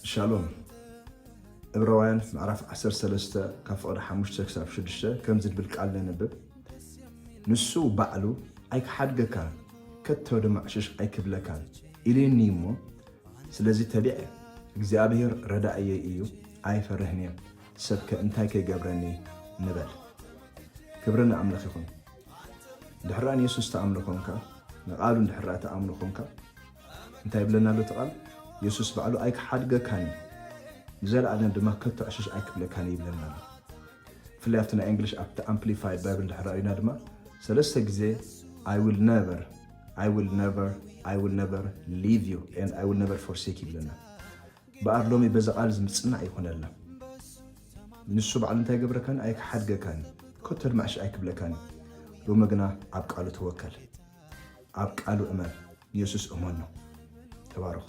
ሻሎም ዕብራውያን ምዕራፍ 13 ካብ ፍቕሪ 5 ክሳብ 6 ከም ዝብል ቃል ነንብብ ንሱ ባዕሉ ኣይክሓድገካ ከቶ ድማ ዕሽሽ ኣይክብለካ ኢልኒ እሞ ስለዚ ተቢዐ እግዚአብሔር ረዳእየ እዩ ኣይፈርህን እየ ሰብ እንታይ ከይገብረኒ ንበል ክብርን ኣምላኽ ይኹን ድሕራን ኢየሱስ ተኣምኖ ኮንካ ንቃሉ ድሕራ ተኣምኖ ኮንካ እንታይ ብለና ኣሎ ተቃል ኢየሱስ ባዕሉ ኣይክሓድገካኒ ዘለዓለም ድማ ከቶ ዕሽሽ ኣይክብለካኒ ይብለና ኣሎ ፍላይ ኣብቲ ናይ እንግሊሽ ኣብቲ ኣምፕሊፋይድ ባይብል ድሕራዩና ድማ ሰለስተ ግዜ I will never leave you and I will never forsake you ይብለና በኣር ሎሚ በዛ ቃል ዝምፅናዕ ይኹነልና ንሱ ባዕሉ እንታይ ገብረካኒ ኣይክሓድገካኒ ከቶ ድማ ዕሽሽ ኣይክብለካኒ ሎሚ ግና ኣብ ቃሉ ተወከል ኣብ ቃሉ እመን ኢየሱስ እመን ነው ተባረኹ